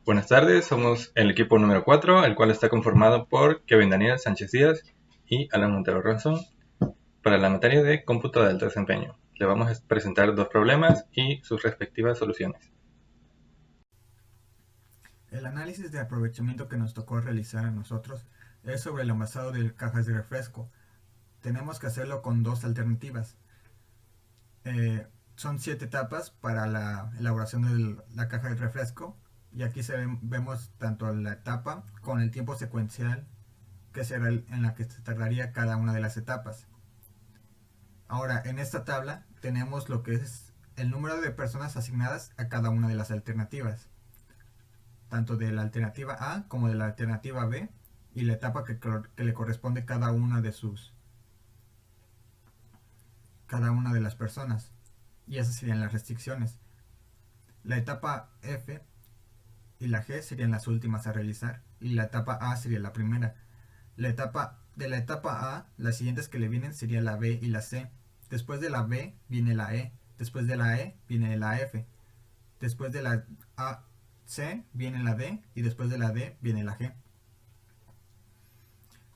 Buenas tardes, somos el equipo número 4, el cual está conformado por Kevin Daniel Sánchez Díaz y Alan Montero Ranzón para la materia de cómputo de alto desempeño. Le vamos a presentar dos problemas y sus respectivas soluciones. El análisis de aprovechamiento que nos tocó realizar a nosotros es sobre el envasado de cajas de refresco. Tenemos que hacerlo con dos alternativas. Son 7 etapas para la elaboración de la caja de refresco y aquí vemos tanto la etapa con el tiempo secuencial que será en la que se tardaría cada una de las etapas. Ahora, en esta tabla tenemos lo que es el número de personas asignadas a cada una de las alternativas, tanto de la alternativa A como de la alternativa B, y la etapa que le corresponde cada una de las personas. Y esas serían las restricciones. La etapa F y la G serían las últimas a realizar, y la etapa A sería la primera. La etapa A, las siguientes que le vienen serían la B y la C. Después de la B viene la E. Después de la E viene la F. Después de la C viene la D, y después de la D viene la G.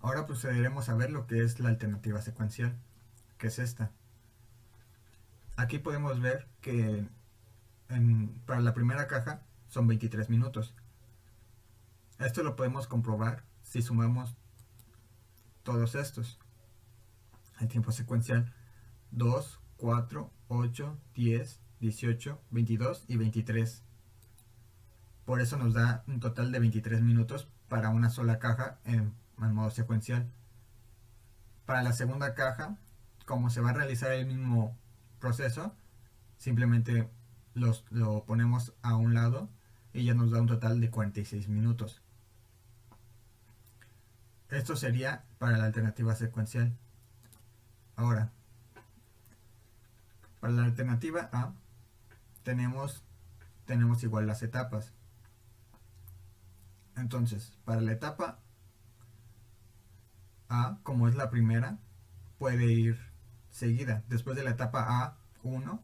Ahora procederemos a ver lo que es la alternativa secuencial, que es esta. Aquí podemos ver que para la primera caja son 23 minutos. Esto lo podemos comprobar si sumamos todos estos. El tiempo secuencial: 2, 4, 8, 10, 18, 22 y 23. Por eso nos da un total de 23 minutos para una sola caja en modo secuencial. Para la segunda caja, como se va a realizar el mismo proceso, simplemente lo ponemos a un lado y ya nos da un total de 46 minutos. Esto sería para la alternativa secuencial. Ahora, para la alternativa A tenemos igual las etapas. Entonces, para la etapa A, como es la primera, puede ir seguida. Después de la etapa A1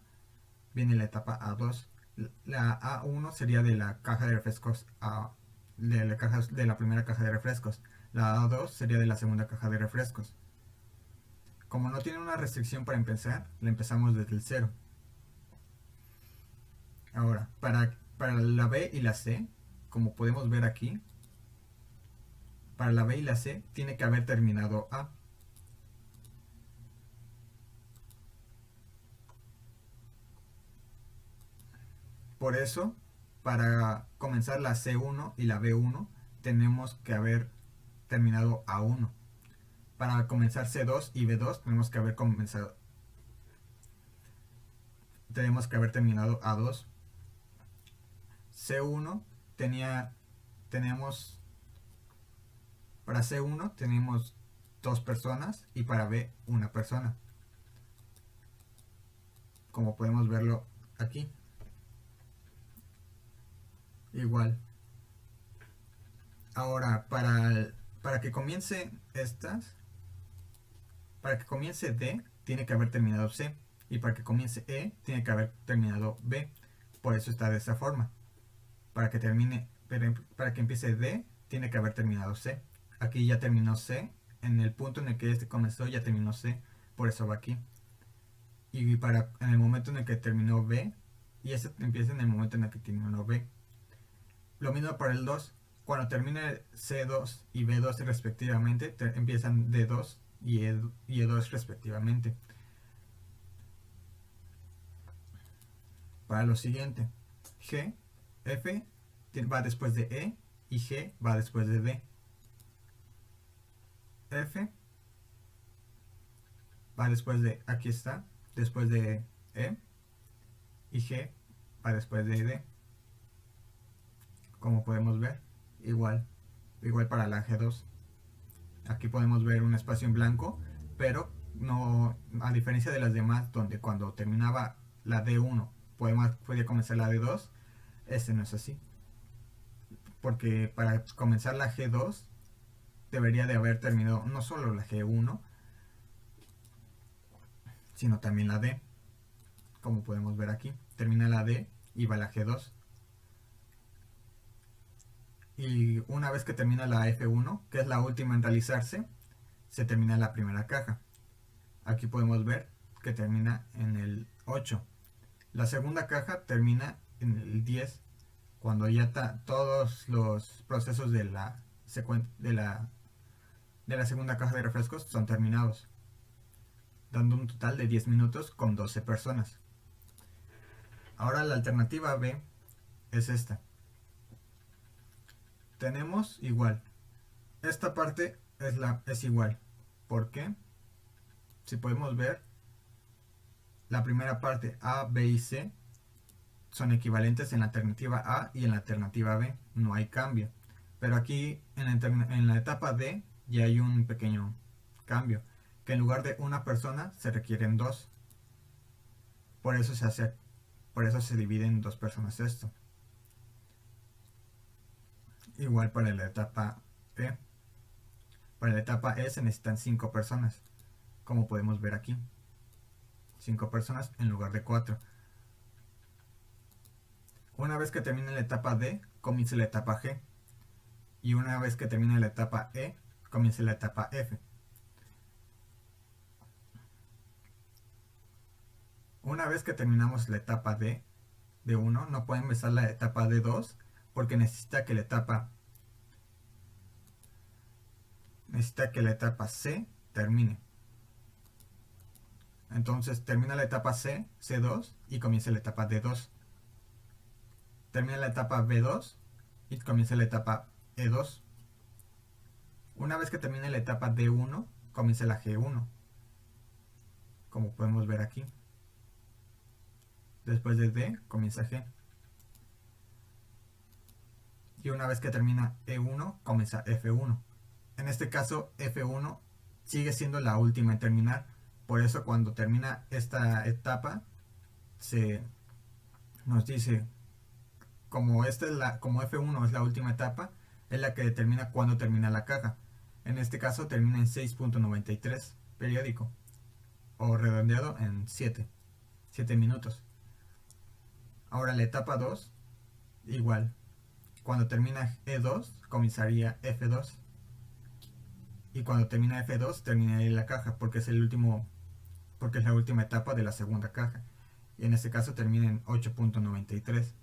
viene la etapa A2. La A1 sería de la caja de refrescos de la primera caja de refrescos. La A2 sería de la segunda caja de refrescos. Como no tiene una restricción para empezar, la empezamos desde el cero. Ahora, para la B y la C, como podemos ver aquí, para la B y la C tiene que haber terminado A. Por eso, para comenzar la C1 y la B1, tenemos que haber terminado A1. Para comenzar C2 y B2, tenemos que haber terminado A2. C1 tenemos, para C1 tenemos 2 personas y para B una persona, como podemos verlo aquí. Igual. Ahora, para que comience para que comience D, tiene que haber terminado C. Y para que comience E, tiene que haber terminado B. Por eso está de esta forma. Para que empiece D, tiene que haber terminado C. Aquí ya terminó C. En el punto en el que este comenzó, ya terminó C. Por eso va aquí. Y en el momento en el que terminó B, y este empieza en el momento en el que terminó B. Lo mismo para el 2. Cuando termine C2 y B2 respectivamente, empiezan D2 y E2 respectivamente. Para lo siguiente, F va después de E y G va después de D. F va después de, aquí está, después de E, y G va después de D. Como podemos ver, igual para la G2. Aquí podemos ver un espacio en blanco, pero no, a diferencia de las demás, donde cuando terminaba la D1 podía comenzar la D2, este no es así. Porque para comenzar la G2 debería de haber terminado no solo la G1, sino también la D. Como podemos ver aquí, termina la D y va la G2. Y una vez que termina la F1, que es la última en realizarse, se termina la primera caja. Aquí podemos ver que termina en el 8. La segunda caja termina en el 10, cuando ya todos los procesos de la segunda caja de refrescos son terminados, dando un total de 10 minutos con 12 personas. Ahora la alternativa B es esta. Tenemos igual. Esta parte es igual. ¿Por qué? Si podemos ver, la primera parte A, B y C son equivalentes en la alternativa A y en la alternativa B. No hay cambio. Pero aquí en la etapa D ya hay un pequeño cambio. Que en lugar de una persona se requieren dos. Por eso se divide en dos personas esto. Igual para la etapa E. Para la etapa E se necesitan 5 personas, como podemos ver aquí. 5 personas en lugar de 4. Una vez que termine la etapa D, comienza la etapa G. Y una vez que termine la etapa E, comienza la etapa F. Una vez que terminamos la etapa D1, no pueden empezar la etapa D2 porque necesita que la etapa C termine. Entonces termina la etapa C2 y comienza la etapa D2. Termina la etapa B2 y comienza la etapa E2. Una vez que termine la etapa D1, comienza la G1, como podemos ver aquí. Después de D, comienza G. Y una vez que termina E1, comienza F1. En este caso, F1 sigue siendo la última en terminar. Por eso cuando termina esta etapa, se nos dice, como F1 es la última etapa, es la que determina cuándo termina la caja. En este caso termina en 6.93 periódico, o redondeado en 7 minutos. Ahora la etapa 2, igual. Cuando termina E2, comenzaría F2. Y cuando termina F2, terminaría la caja, porque es la última etapa de la segunda caja. Y en este caso termina en 8.93,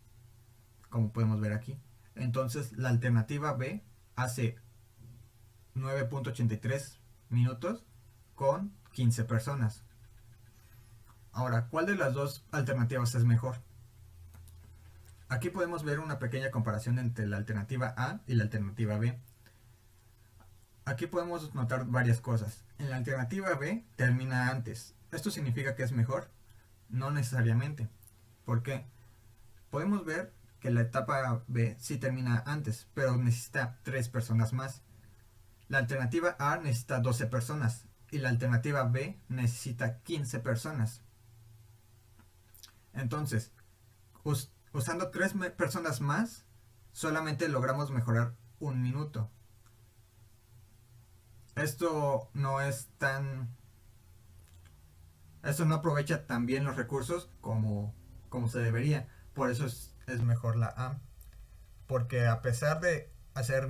como podemos ver aquí. Entonces la alternativa B hace 9.83 minutos con 15 personas. Ahora, ¿cuál de las dos alternativas es mejor? Aquí podemos ver una pequeña comparación entre la alternativa A y la alternativa B. Aquí podemos notar varias cosas. En la alternativa B termina antes. ¿Esto significa que es mejor? No necesariamente. ¿Por qué? Podemos ver que la etapa B sí termina antes, pero necesita 3 personas más. La alternativa A necesita 12 personas y la alternativa B necesita 15 personas. Entonces, usando 3 personas más, solamente logramos mejorar 1 minuto. Esto no aprovecha tan bien los recursos como se debería. Por eso es mejor la A. Porque a pesar de hacer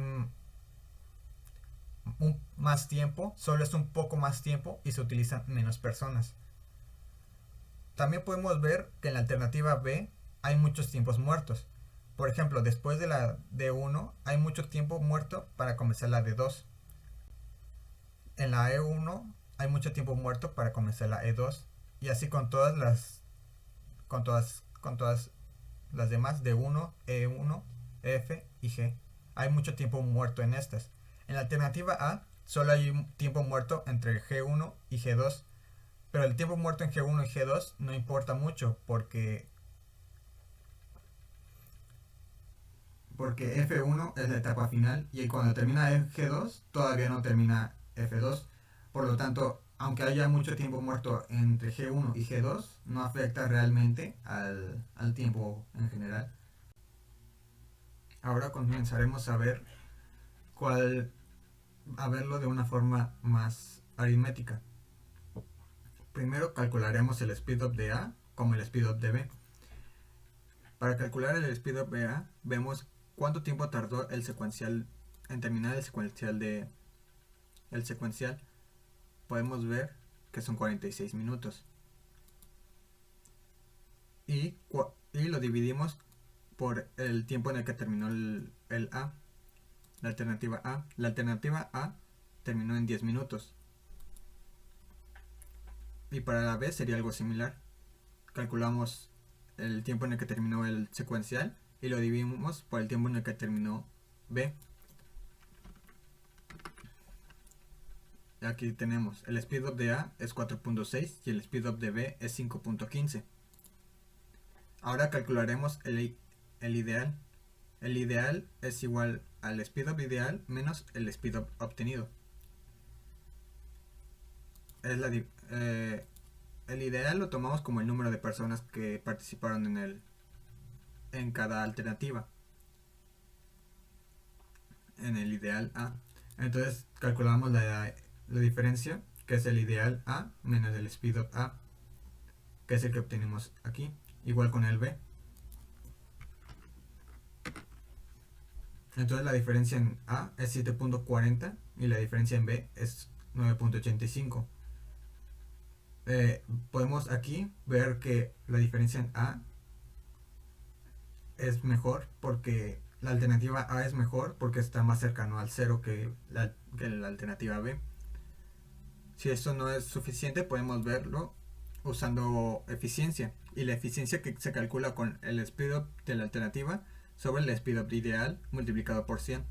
más tiempo, solo es un poco más tiempo y se utilizan menos personas. También podemos ver que en la alternativa B hay muchos tiempos muertos. Por ejemplo, después de la D1 hay mucho tiempo muerto para comenzar la D2. En la E1 hay mucho tiempo muerto para comenzar la E2. Y así con todas las demás D1, E1, F y G. Hay mucho tiempo muerto en estas. En la alternativa A solo hay un tiempo muerto entre G1 y G2. Pero el tiempo muerto en G1 y G2 no importa mucho porque F1 es la etapa final y cuando termina G2 todavía no termina F2. Por lo tanto, aunque haya mucho tiempo muerto entre G1 y G2, no afecta realmente al tiempo en general. Ahora comenzaremos a verlo de una forma más aritmética. Primero calcularemos el speedup de A como el speedup de B. Para calcular el speedup de A, vemos cuánto tiempo tardó el secuencial en terminar el secuencial, podemos ver que son 46 minutos. Y lo dividimos por el tiempo en el que terminó el A, la alternativa A. La alternativa A terminó en 10 minutos. Y para la B sería algo similar. Calculamos el tiempo en el que terminó el secuencial y lo dividimos por el tiempo en el que terminó B. Aquí tenemos el speedup de A es 4.6 y el speedup de B es 5.15. Ahora calcularemos el ideal. El ideal es igual al speedup ideal menos el speedup obtenido. El ideal lo tomamos como el número de personas que participaron en cada alternativa. En el ideal A. Entonces calculamos la diferencia, que es el ideal A menos el speedup A, que es el que obtenemos aquí. Igual con el B. Entonces la diferencia en A es 7.40 y la diferencia en B es 9.85. Podemos aquí ver que la diferencia en A es mejor porque la alternativa A es mejor porque está más cercano al 0 que la alternativa B. Si esto no es suficiente, podemos verlo usando eficiencia, y la eficiencia que se calcula con el speedup de la alternativa sobre el speedup ideal multiplicado por 100.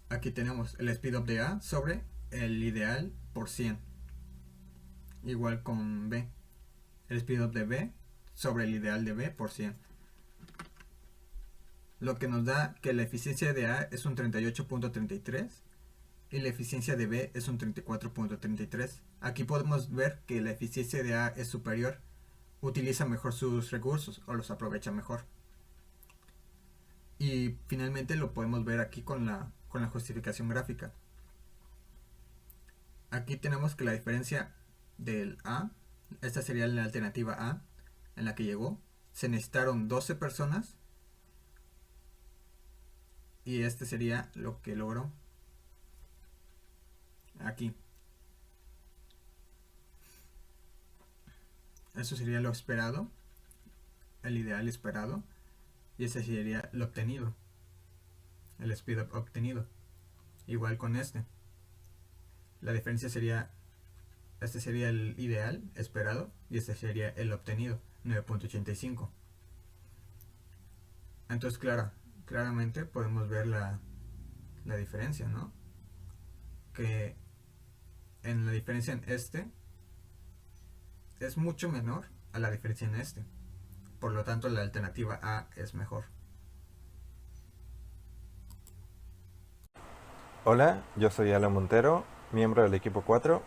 Aquí tenemos el speedup de A sobre el ideal por 100, igual con B, el speedup de B sobre el ideal de B por 100, lo que nos da que la eficiencia de A es un 38.33 y la eficiencia de B es un 34.33. Aquí podemos ver que la eficiencia de A es superior, utiliza mejor sus recursos o los aprovecha mejor. Y finalmente lo podemos ver aquí con la justificación gráfica. Aquí tenemos que la diferencia del A, esta sería la alternativa A en la que llegó, se necesitaron 12 personas y este sería lo que logró aquí. Eso sería lo esperado, el ideal esperado, y ese sería lo obtenido, el speedup obtenido. Igual con este. La diferencia sería, este sería el ideal esperado y este sería el obtenido, 9.85. Entonces claramente podemos ver la diferencia, ¿no? Que en la diferencia en este es mucho menor a la diferencia en este. Por lo tanto, la alternativa A es mejor. Hola, yo soy Alan Montero, miembro del equipo 4,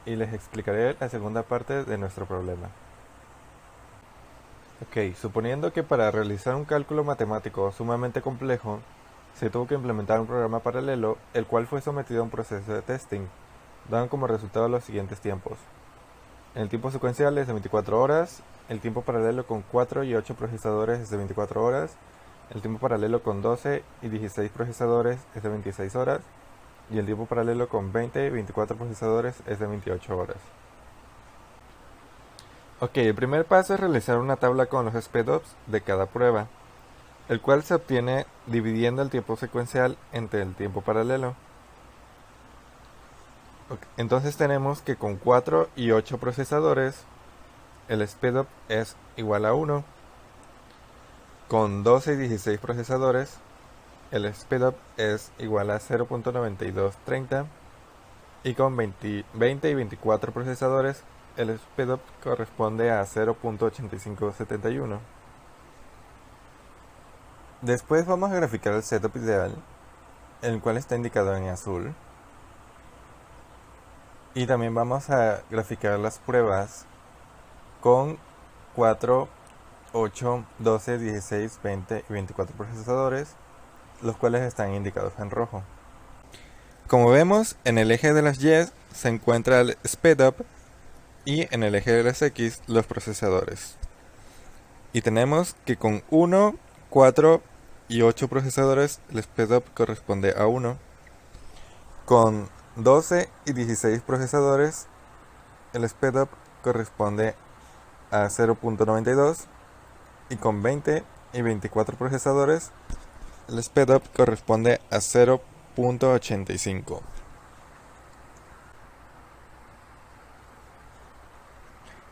y les explicaré la segunda parte de nuestro problema. Ok, suponiendo que para realizar un cálculo matemático sumamente complejo, se tuvo que implementar un programa paralelo, el cual fue sometido a un proceso de testing, dando como resultado los siguientes tiempos. El tiempo secuencial es de 24 horas, el tiempo paralelo con 4 y 8 procesadores es de 24 horas, el tiempo paralelo con 12 y 16 procesadores es de 26 horas, y el tiempo paralelo con 20 y 24 procesadores es de 28 horas. Ok, el primer paso es realizar una tabla con los speedups de cada prueba, el cual se obtiene dividiendo el tiempo secuencial entre el tiempo paralelo. Entonces tenemos que con 4 y 8 procesadores el speedup es igual a 1. Con 12 y 16 procesadores el speedup es igual a 0.9230. Y con 20 y 24 procesadores el speedup corresponde a 0.8571. Después vamos a graficar el setup ideal, el cual está indicado en azul. Y también vamos a graficar las pruebas con 4, 8, 12, 16, 20 y 24 procesadores, los cuales están indicados en rojo. Como vemos, en el eje de las Y se encuentra el speedup y en el eje de las X los procesadores. Y tenemos que con 1 4 y 8 procesadores, el speedup corresponde a 1. Con 12 y 16 procesadores, el speedup corresponde a 0.92. Y con 20 y 24 procesadores, el speedup corresponde a 0.85.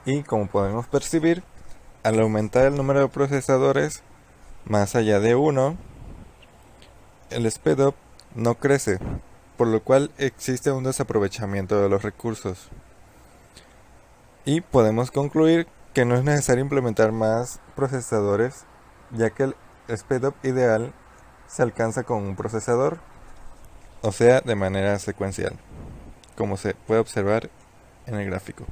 Y como podemos percibir, al aumentar el número de procesadores más allá de 1, el speedup no crece, por lo cual existe un desaprovechamiento de los recursos. Y podemos concluir que no es necesario implementar más procesadores, ya que el speedup ideal se alcanza con un procesador, o sea, de manera secuencial, como se puede observar en el gráfico.